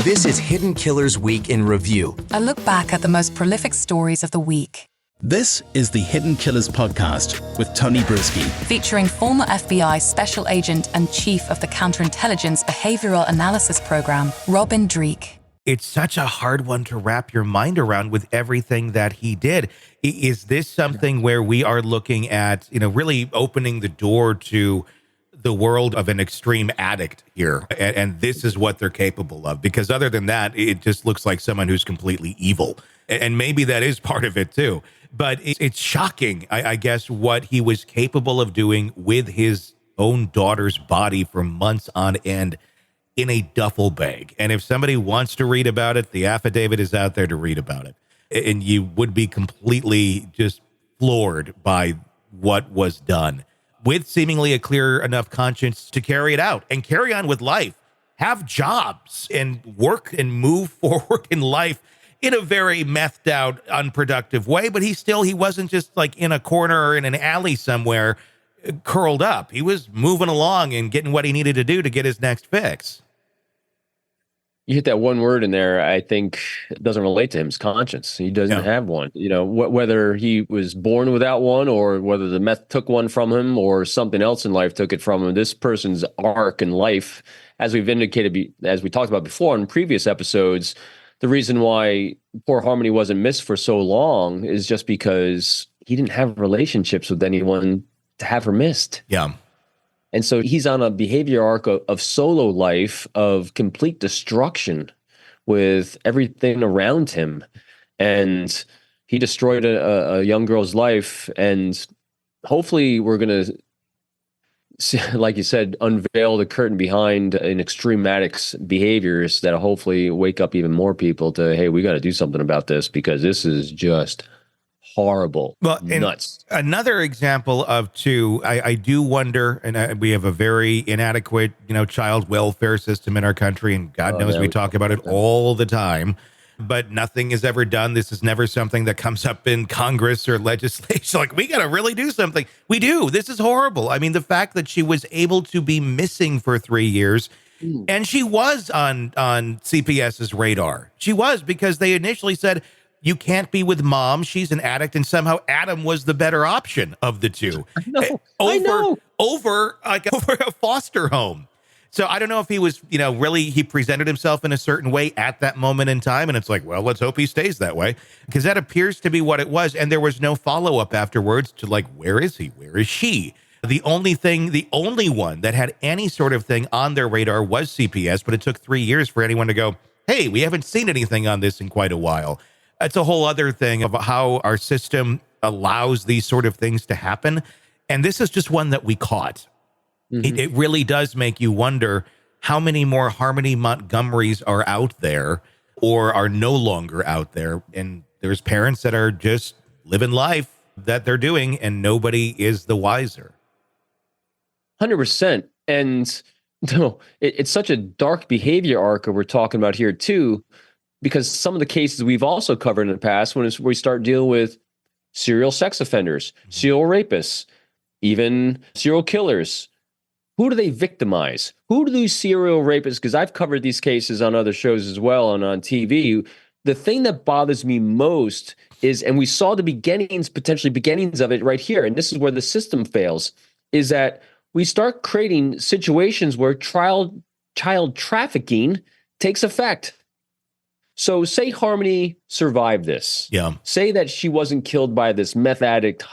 This is Hidden Killers Week in Review. A look back at the most prolific stories of the week. This is the Hidden Killers podcast with Tony Brueski. Featuring former FBI Special Agent and Chief of the Counterintelligence Behavioral Analysis Program, Robin Dreeke. It's such a hard one to wrap your mind around with everything that he did. Is this something where we are looking at, really opening the door to the world of an extreme addict here? And this is what they're capable of. Because other than that, it just looks like someone who's completely evil. And maybe that is part of it too. But it's shocking, I guess, what he was capable of doing with his own daughter's body for months on end in a duffel bag. And if somebody wants to read about it, the affidavit is out there to read about it. And you would be completely just floored by what was done, with seemingly a clear enough conscience to carry it out and carry on with life, have jobs and work and move forward in life in a very methed out, unproductive way. But he wasn't just like in a corner or in an alley somewhere curled up. He was moving along and getting what he needed to do to get his next fix. You hit that one word in there, I think it doesn't relate to him, his conscience. He doesn't have one. Whether he was born without one or whether the meth took one from him or something else in life took it from him, this person's arc in life, as we've indicated, as we talked about before in previous episodes, the reason why poor Harmony wasn't missed for so long is just because he didn't have relationships with anyone to have her missed. Yeah. And so he's on a behavior arc of solo life, of complete destruction with everything around him. And he destroyed a young girl's life. And hopefully we're going to, like you said, unveil the curtain behind an extreme addict's behaviors that hopefully wake up even more people to, hey, we got to do something about this because this is just horrible. Well, nuts. Another example of two, I do wonder, and we have a very inadequate, child welfare system in our country, and God knows we talk about it all the time, but nothing is ever done. This is never something that comes up in Congress or legislation. Like, we got to really do something. We do. This is horrible. I mean, the fact that she was able to be missing for 3 years, and she was on CPS's radar. She was, because they initially said, you can't be with mom. She's an addict. And somehow Adam was the better option of the two. I know. Over a foster home. So I don't know if he was, really, he presented himself in a certain way at that moment in time. And it's like, well, let's hope he stays that way, because that appears to be what it was. And there was no follow up afterwards to like, where is he? Where is she? The only one that had any sort of thing on their radar was CPS, but it took 3 years for anyone to go, hey, we haven't seen anything on this in quite a while. It's a whole other thing of how our system allows these sort of things to happen. And this is just one that we caught. Mm-hmm. It really does make you wonder how many more Harmony Montgomerys are out there or are no longer out there. And there's parents that are just living life that they're doing and nobody is the wiser. 100%. And no, it's such a dark behavior arc we're talking about here too, because some of the cases we've also covered in the past, when we start dealing with serial sex offenders, serial rapists, even serial killers, who do they victimize? Who do these serial rapists, because I've covered these cases on other shows as well and on TV, the thing that bothers me most is, and we saw the potentially beginnings of it right here, and this is where the system fails, is that we start creating situations where child trafficking takes effect. So say Harmony survived this. Yeah. Say that she wasn't killed by this meth addict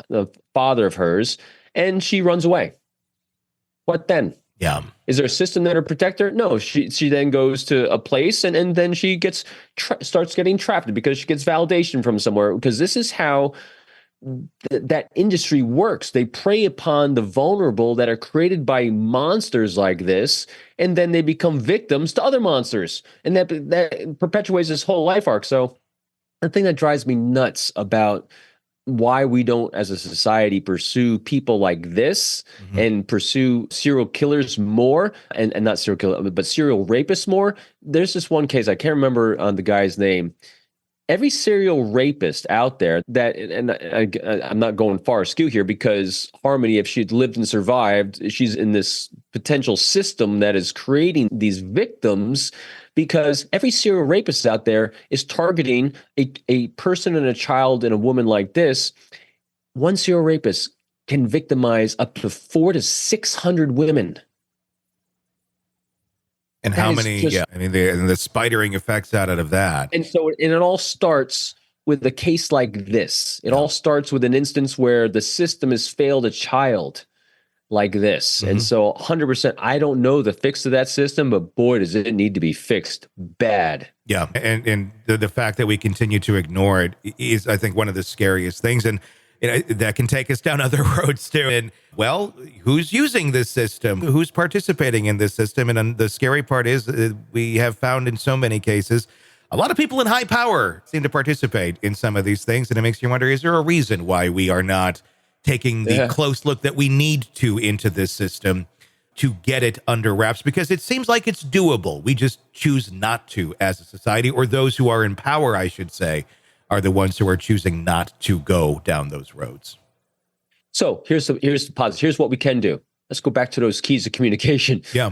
father of hers, and she runs away. What then? Yeah. Is there a system that will protect her? No. She then goes to a place and then she starts getting trapped because she gets validation from somewhere. Because this is how that industry works. They prey upon the vulnerable that are created by monsters like this, and then they become victims to other monsters, and that perpetuates this whole life arc. So the thing that drives me nuts about why we don't, as a society, pursue people like this and pursue serial killers more, and not serial killer, but serial rapists more. There's this one case, I can't remember the guy's name. every serial rapist out there that, and I'm not going far askew here, because Harmony, if she'd lived and survived, she's in this potential system that is creating these victims, because every serial rapist out there is targeting a person and a child and a woman like this. One serial rapist can victimize up to 400 to 600 women. And how many? I mean, the spidering effects out of that. And so, and it all starts with a case like this. It all starts with an instance where the system has failed a child like this. And so 100%, I don't know the fix to that system, but boy, does it need to be fixed bad. Yeah. And the fact that we continue to ignore it is, I think, one of the scariest things. And that can take us down other roads too. And well, who's using this system? Who's participating in this system? And the scary part is we have found in so many cases, a lot of people in high power seem to participate in some of these things. And it makes you wonder, is there a reason why we are not taking the close look that we need to into this system to get it under wraps? Because it seems like it's doable. We just choose not to as a society, or those who are in power, I should say, are the ones who are choosing not to go down those roads. So here's the positive. Here's what we can do. Let's go back to those keys of communication. Yeah.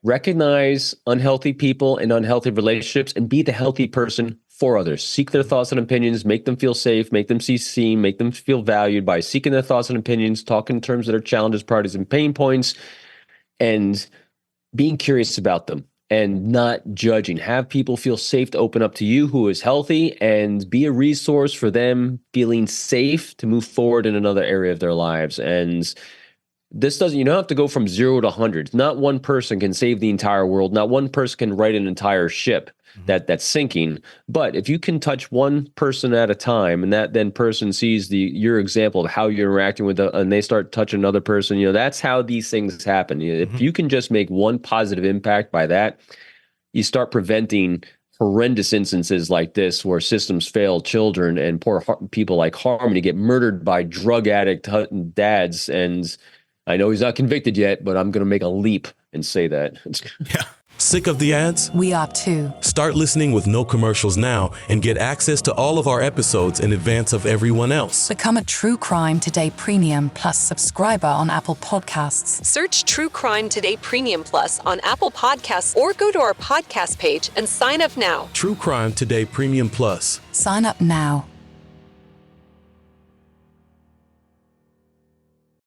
Recognize unhealthy people and unhealthy relationships and be the healthy person for others. Seek their thoughts and opinions, make them feel safe, make them see seen, make them feel valued by seeking their thoughts and opinions, talk in terms of their challenges, priorities, and pain points, and being curious about them. And not judging. Have people feel safe to open up to you who is healthy, and be a resource for them feeling safe to move forward in another area of their lives. And this you don't have to go from 0 to 100. Not one person can save the entire world. Not one person can right an entire ship that's sinking. But if you can touch one person at a time, and that then person sees your example of how you're interacting with them, and they start touching another person, that's how these things happen. If you can just make one positive impact by that, you start preventing horrendous instances like this where systems fail children and poor people like Harmony get murdered by drug addict dads. And I know he's not convicted yet, but I'm going to make a leap and say that. Yeah. Sick of the ads? We are too. Start listening with no commercials now and get access to all of our episodes in advance of everyone else. Become a True Crime Today Premium Plus subscriber on Apple Podcasts. Search True Crime Today Premium Plus on Apple Podcasts or go to our podcast page and sign up now. True Crime Today Premium Plus. Sign up now.